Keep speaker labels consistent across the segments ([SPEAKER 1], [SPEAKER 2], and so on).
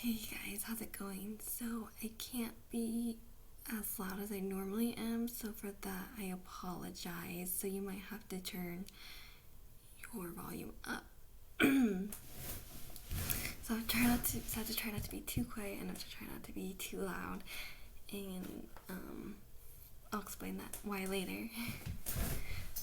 [SPEAKER 1] Hey guys, how's it going? So I can't be as loud as I normally am, so for that I apologize. So you might have to turn your volume up. So I have to try not to be too quiet and I have to try not to be too loud. And I'll explain that why later.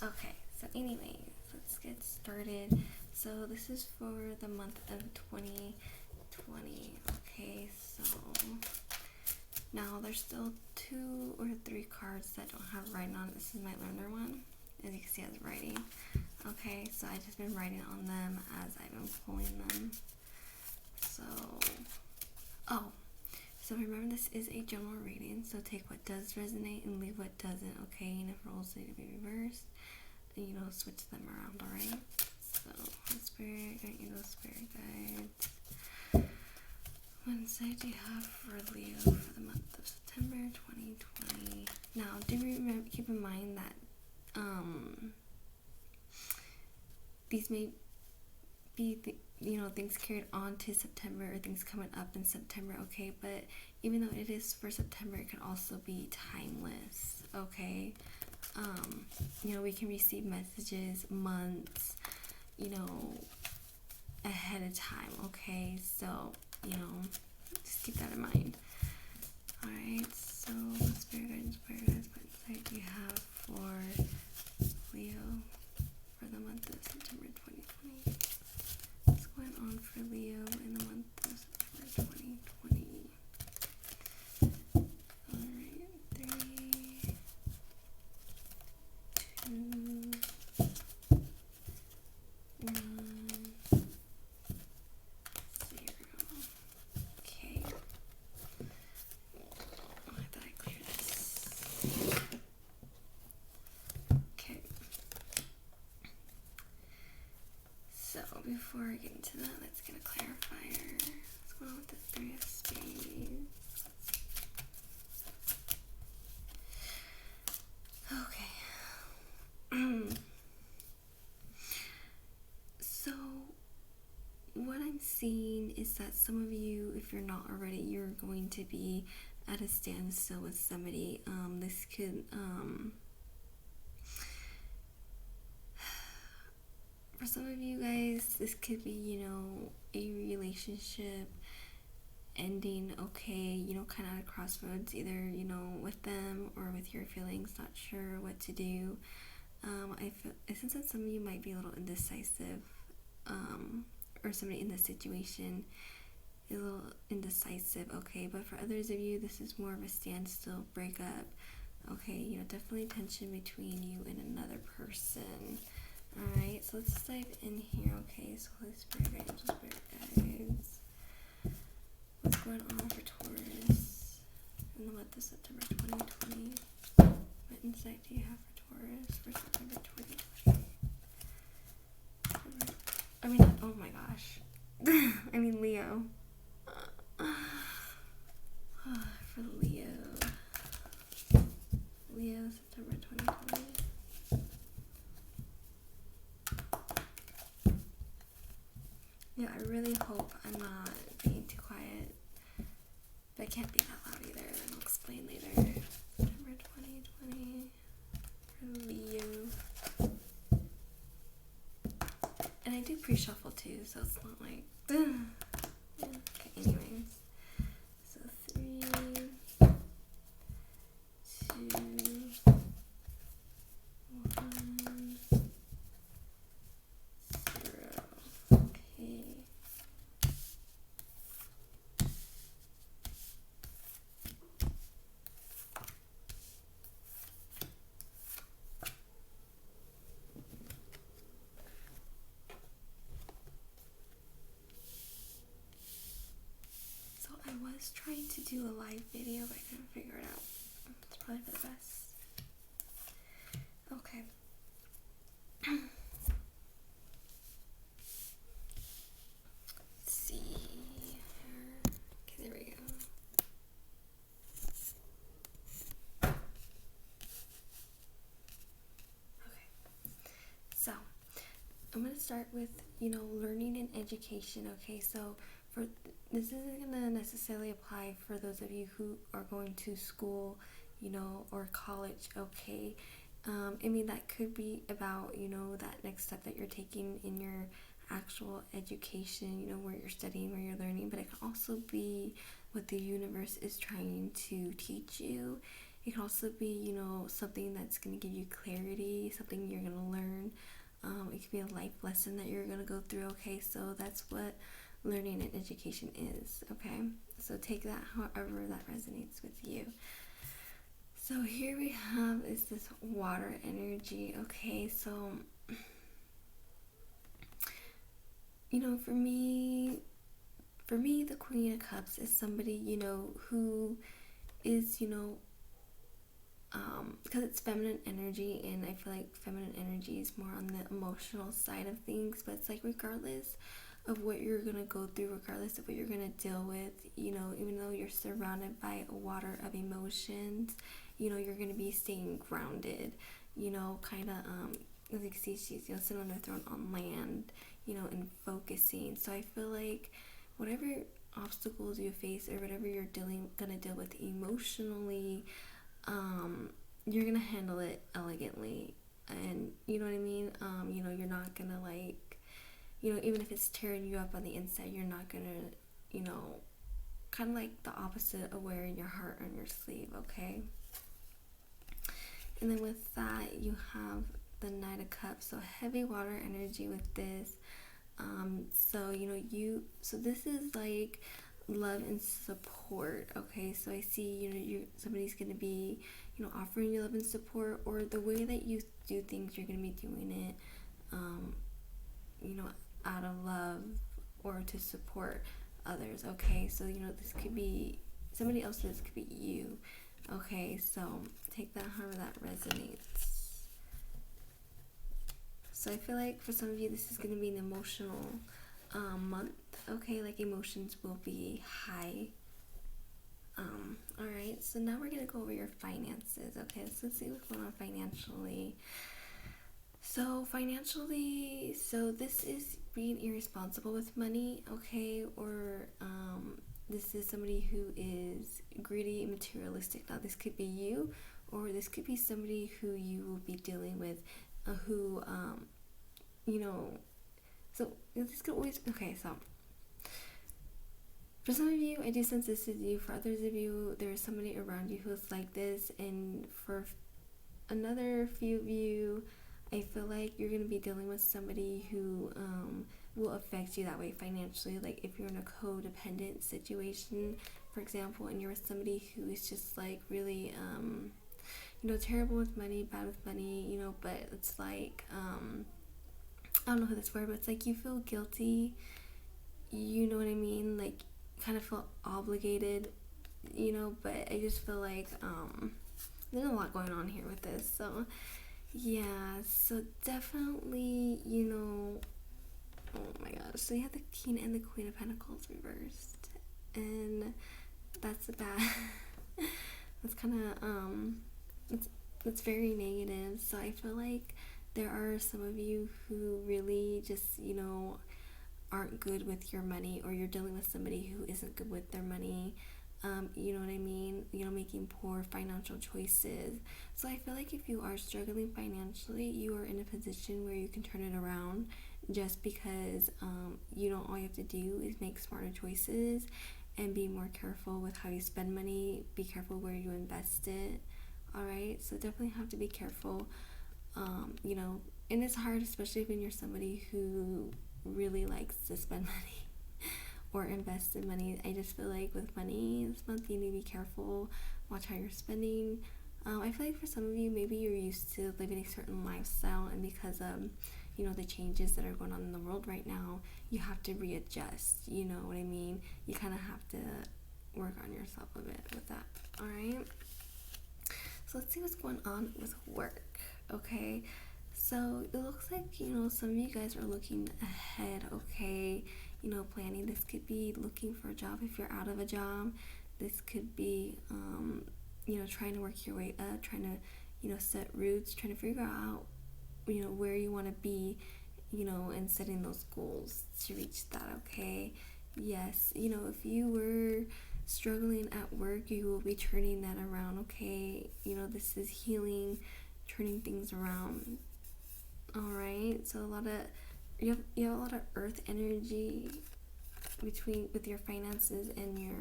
[SPEAKER 1] Okay, so anyways, let's get started. So this is for the month of 2020. Okay, so now there's still 2 or 3 cards that don't have writing on it. This is my learner one. As you can see, it has writing. Okay, so I've just been writing on them as I've been pulling them. So remember, this is a general reading, so take what does resonate and leave what doesn't, okay? And if roles need to be reversed, then switch them around, alright? So, Spirit, Spirit guides. What insight do you have for Leo for the month of September 2020? Now, keep in mind that these may be things carried on to September or things coming up in September, okay? But even though it is for September, it can also be timeless, okay? We can receive messages months, ahead of time, okay? So, just keep that in mind. Alright, so Spirit guides, what insight do you have for Leo for the month of September 2020? What's going on for Leo in the month of September 2020? Alright, 3, 2, 1, 0. Okay. I thought I cleared this. Okay. So before I get into that, let's get a clarifier. What's going on with the 3 of Spades? Okay. So what I'm seeing is that some of you, if you're not already, you're going to be at a standstill with somebody. This could for some of you guys, this could be, a relationship ending, okay, kind of at a crossroads, either, with them or with your feelings, not sure what to do. I sense that some of you might be a little indecisive, or somebody in this situation is a little indecisive, okay, but for others of you, this is more of a standstill, breakup, okay, definitely tension between you and another person. Alright, so let's dive in here, okay, so Holy Spirit guides, what's going on for Taurus in the month of September 2020? What insight do you have for Taurus for September 2020? Oh my gosh. Leo. For Leo. Leo, September 2020. Yeah, I really hope I'm not being too quiet. But I can't be that loud either. I'll explain later. September 2020 for Leo. And I do pre-shuffle too, so it's not like... Okay, anyways. So 3, 2, 1, 0. Okay. So I was trying to do a live video, but I couldn't figure it out. It's probably for the best. Okay. Let's see here. Okay, there we go. Okay. So I'm going to start with, learning and education. Okay, so for this isn't gonna necessarily apply for those of you who are going to school, or college. Okay, I mean, that could be about, that next step that you're taking in your actual education, where you're studying, where you're learning, but it can also be what the universe is trying to teach you. It can also be, something that's going to give you clarity, something you're going to learn. It could be a life lesson that you're going to go through. Okay, so that's what learning and education is. Okay, so take that however that resonates with you. So here we have is this water energy. Okay, so for me, the Queen of Cups is somebody, who is, because it's feminine energy, and I feel like feminine energy is more on the emotional side of things, but it's like regardless of what you're gonna go through, regardless of what you're gonna deal with, even though you're surrounded by a water of emotions, you're gonna be staying grounded, kind of, as you can see, she's, sitting on her throne on land, and focusing. So I feel like whatever obstacles you face or whatever you're gonna deal with emotionally, you're gonna handle it elegantly, and you know what I mean. You're not gonna even if it's tearing you up on the inside, you're not gonna, kind of like the opposite of wearing your heart on your sleeve. Okay. And then with that, you have the Knight of Cups, so heavy water energy with this. So this is like love and support. Okay, so I see, somebody's gonna be, offering you love and support, or the way that you do things, you're gonna be doing it, out of love or to support others. Okay, so this could be somebody else, this could be you. Okay, so take that however that resonates. So I feel like for some of you, this is going to be an emotional month. Okay, like emotions will be high. Alright, so now we're going to go over your finances. Okay, so let's see what's going on financially. So financially, this is being irresponsible with money, okay, or this is somebody who is greedy and materialistic. Now this could be you, or this could be somebody who you will be dealing with, who so this could always, okay, so for some of you, I do sense this is you. For others of you, there's somebody around you who's like this, and for another few of you, I feel like you're going to be dealing with somebody who will affect you that way financially. Like if you're in a codependent situation, for example, and you're with somebody who is just like really, terrible with money, bad with money, but it's like, I don't know who that's for, but it's like you feel guilty, you know what I mean? Like, kind of feel obligated, but I just feel like, there's a lot going on here with this. So yeah, so definitely, oh my gosh, so you have the King and the Queen of Pentacles reversed, and that's a bad that's kind of it's very negative. So I feel like there are some of you who really just aren't good with your money, or you're dealing with somebody who isn't good with their money. You know what I mean? Making poor financial choices. So I feel like if you are struggling financially, you are in a position where you can turn it around, just because all you have to do is make smarter choices and be more careful with how you spend money. Be careful where you invest it. Alright, so definitely have to be careful. And it's hard, especially when you're somebody who really likes to spend money or invest in money. I just feel like with money this month, you need to be careful, watch how you're spending. I feel like for some of you, maybe you're used to living a certain lifestyle, and because of the changes that are going on in the world right now, you have to readjust. You know what I mean? You kind of have to work on yourself a bit with that. Alright, so let's see what's going on with work. Okay, so it looks like some of you guys are looking ahead. Okay, planning. This could be looking for a job if you're out of a job. This could be trying to work your way up, trying to set roots, trying to figure out where you want to be, and setting those goals to reach that. Okay, Yes, if you were struggling at work, you will be turning that around, okay? This is healing, turning things around. All right. So you have a lot of earth energy between with your finances and your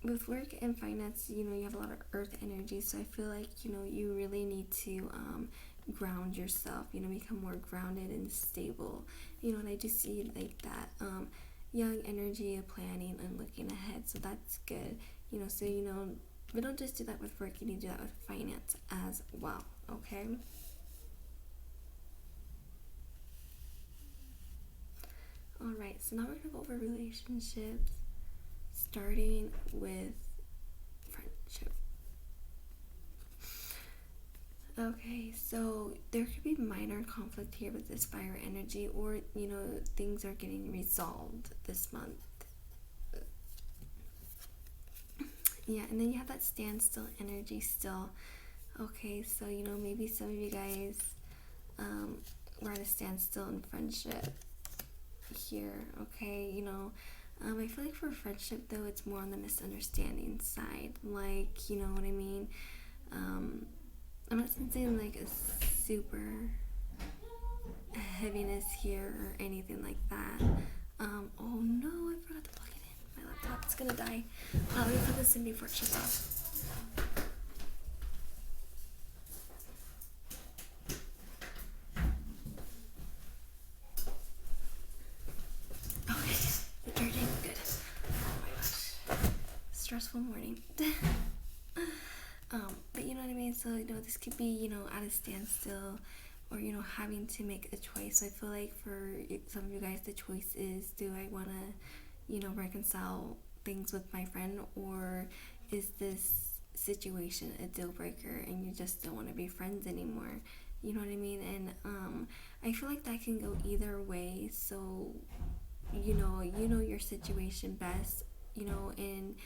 [SPEAKER 1] with work and finance. You have a lot of earth energy, so I feel like you really need to ground yourself, become more grounded and stable. And I just see like that young energy of planning and looking ahead, so that's good. So but don't just do that with work, you need to do that with finance as well. Okay. All right, so now we're gonna go over relationships, starting with friendship. Okay, so there could be minor conflict here with this fire energy, or things are getting resolved this month. Yeah, and then you have that standstill energy still. Okay, so maybe some of you guys were at a standstill in friendship here. Okay, I feel like for friendship though, it's more on the misunderstanding side. Like, you know what I mean? I'm not sensing like a super heaviness here or anything like that. Oh no, I forgot to plug it in. My laptop's gonna die. Let me put this in before it shuts off. Okay, it's charging. Good. Oh my gosh. Stressful morning. But you know what I mean? So, this could be, at a standstill, or, having to make a choice. So I feel like for some of you guys, the choice is, do I want to, reconcile things with my friend, or is this situation a deal breaker and you just don't want to be friends anymore? You know what I mean? And I feel like that can go either way. So, you know your situation best, and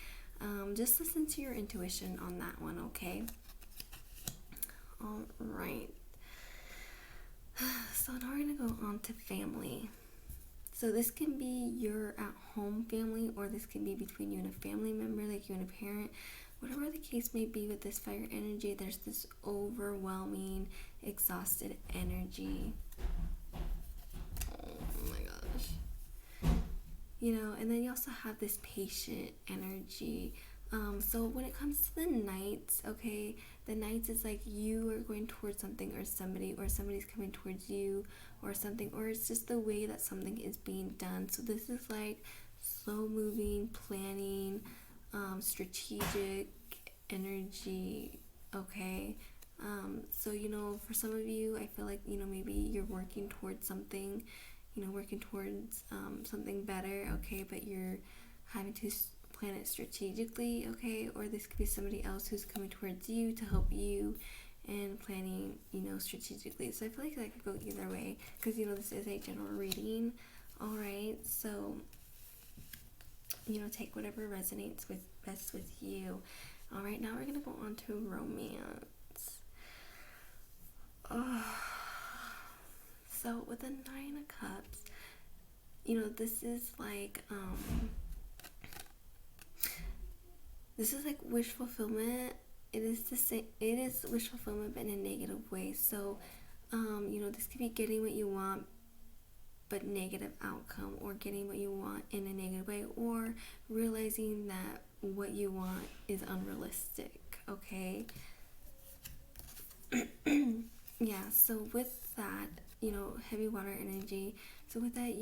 [SPEAKER 1] just listen to your intuition on that one, okay? All right. So now we're gonna go on to family. So this can be your at-home family, or this can be between you and a family member, like you and a parent. Whatever the case may be with this fire energy, there's this overwhelming, exhausted energy. Oh my gosh. And then you also have this patient energy. So when it comes to the nights, okay, the nights is like you are going towards something or somebody, or somebody's coming towards you or something, or it's just the way that something is being done. So this is like slow moving, planning, strategic energy, okay? So, for some of you, I feel like, maybe you're working towards something, working towards something better, okay, but you're having to plan it strategically, okay? Or this could be somebody else who's coming towards you to help you and planning, strategically. So I feel like that could go either way, because, this is a general reading, all right? So, take whatever resonates with best with you. All right, now we're gonna go on to romance. Oh. So with the Nine of Cups, this is like wish fulfillment. It is the same. It is wish fulfillment, but in a negative way. So, this could be getting what you want, but negative outcome, or getting what you want in a negative way, or realizing that what you want is unrealistic. Okay. Yeah. So with that, heavy water energy. So with that,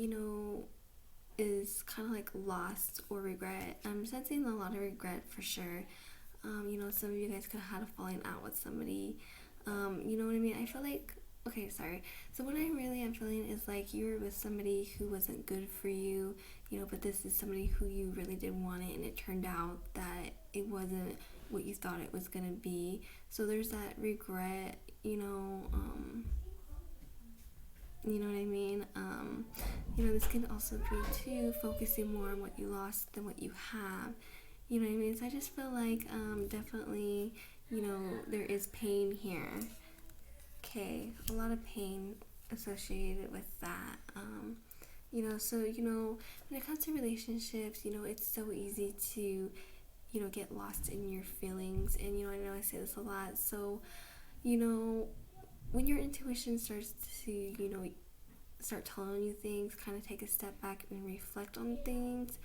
[SPEAKER 1] is kind of like lost or regret. I'm sensing a lot of regret for sure. Some of you guys could have had a falling out with somebody. You know what I mean? I feel like, okay, sorry. So what I really am feeling is like you were with somebody who wasn't good for you, but this is somebody who you really did want it, and it turned out that it wasn't what you thought it was gonna be. So there's that regret, you know what I mean? This can also be too focusing more on what you lost than what you have. You know what I mean? So I just feel like definitely, there is pain here. Okay, a lot of pain associated with that. So when it comes to relationships, it's so easy to get lost in your feelings. And I know I say this a lot. So you know when your intuition starts to start telling you things, kind of take a step back and reflect on things.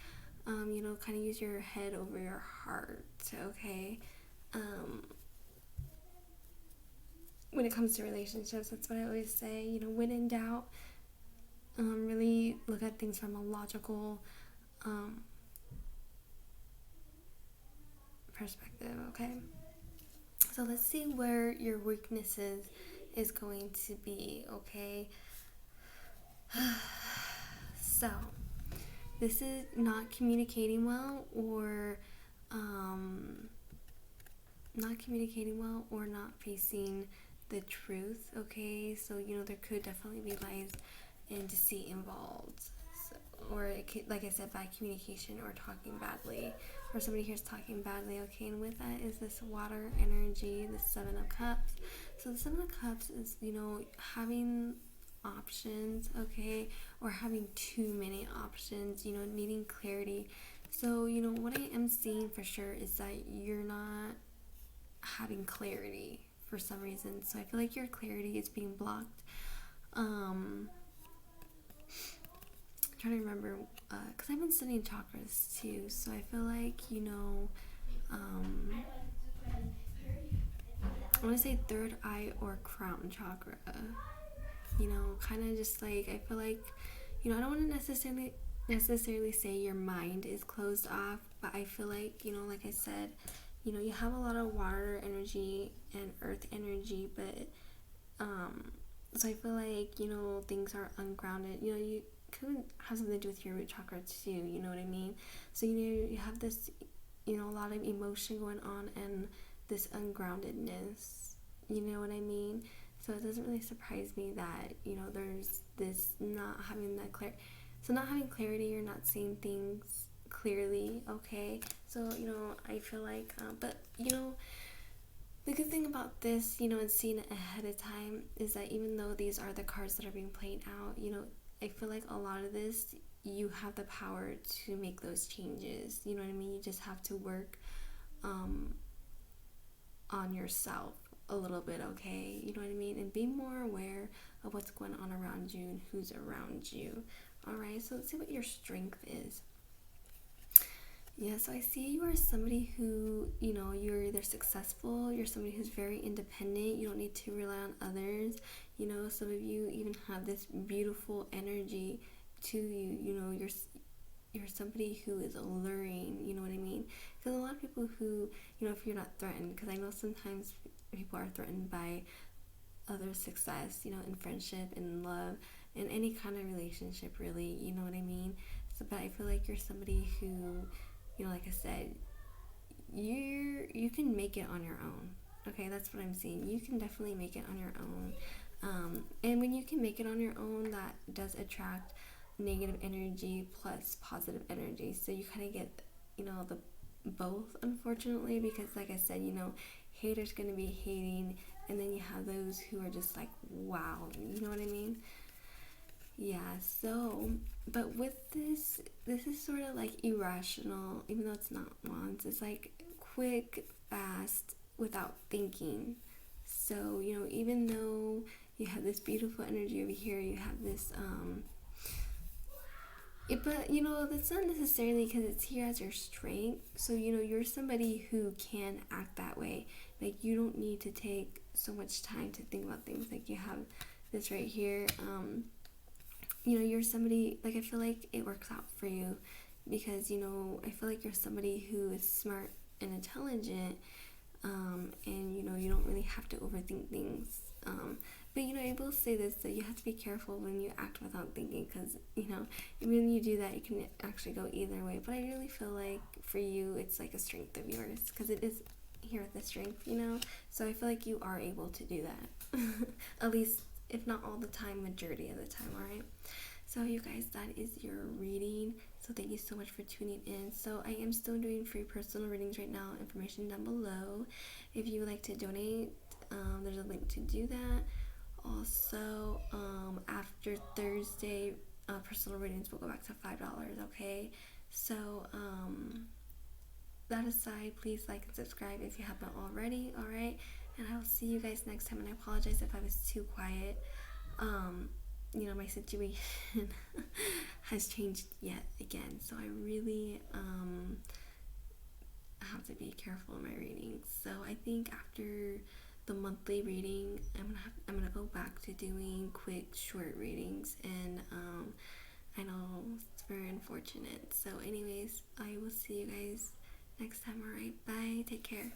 [SPEAKER 1] Kind of use your head over your heart. Okay. um, when it comes to relationships, that's what I always say. When in doubt, really look at things from a logical um, perspective. Okay. So let's see where your weaknesses is going to be. Okay. So this is not communicating well, or um, not facing the truth. Okay, so there could definitely be lies and deceit involved. So, or it could, like I said, bad communication or talking badly, or somebody here's talking badly. Okay, and with that is this water energy, the Seven of Cups. So the Seven of Cups is having options, okay, or having too many options, needing clarity. So what I am seeing for sure is that you're not having clarity for some reason. So I feel like your clarity is being blocked. I'm trying to remember, because I've been studying chakras too. So I feel like I want to say third eye or crown chakra. Kind of just like, I feel like I don't want to necessarily say your mind is closed off, but I feel like like I said, you have a lot of water energy and earth energy, but so I feel like things are ungrounded. You could have something to do with your root chakra too. You know what I mean? So you have this a lot of emotion going on and this ungroundedness. You know what I mean? So it doesn't really surprise me that there's this not having that so not having clarity, you're not seeing things clearly. Okay, so I feel like but the good thing about this, and seeing it ahead of time, is that even though these are the cards that are being played out, I feel like a lot of this, you have the power to make those changes. You know what I mean? You just have to work on yourself a little bit, okay? You know what I mean? And be more aware of what's going on around you and who's around you. Alright, so let's see what your strength is. Yeah, so I see you are somebody who, you're either successful, you're somebody who's very independent, you don't need to rely on others. Some of you even have this beautiful energy to you. You're somebody who is alluring, you know what I mean? Because a lot of people who, if you're not threatened, because I know sometimes people are threatened by other success, in friendship, in love, in any kind of relationship, really, you know what I mean? So, but I feel like you're somebody who, like I said, you can make it on your own. Okay, that's what I'm seeing. You can definitely make it on your own. And when you can make it on your own, that does attract negative energy plus positive energy. So you kind of get, the both, unfortunately, because like I said, haters going to be hating, and then you have those who are just like, wow, you know what I mean? Yeah, so, but with this is sort of like irrational, even though it's not wants. It's like quick, fast, without thinking. So, even though you have this beautiful energy over here, you have this, but, that's not necessarily because it's here as your strength. So, you're somebody who can act that way. Like, you don't need to take so much time to think about things. Like, you have this right here, you're somebody, like, I feel like it works out for you because, I feel like you're somebody who is smart and intelligent, and, you don't really have to overthink things. But, I will say this, that you have to be careful when you act without thinking because, when you do that, it can actually go either way. But I really feel like for you, it's like a strength of yours because it is here with the strength, So I feel like you are able to do that. At least, if not all the time, majority of the time, alright? So you guys, that is your reading. So thank you so much for tuning in. So I am still doing free personal readings right now. Information down below. If you would like to donate, there's a link to do that. Also, after Thursday, personal readings will go back to $5. Okay, so that aside, please like and subscribe if you haven't already. All right, and I will see you guys next time. And I apologize if I was too quiet. My situation has changed yet again, so I really have to be careful in my readings. So I think after the monthly reading, I'm gonna go back to doing quick short readings, and I know it's very unfortunate. So anyways, I will see you guys next time. All right, bye, take care.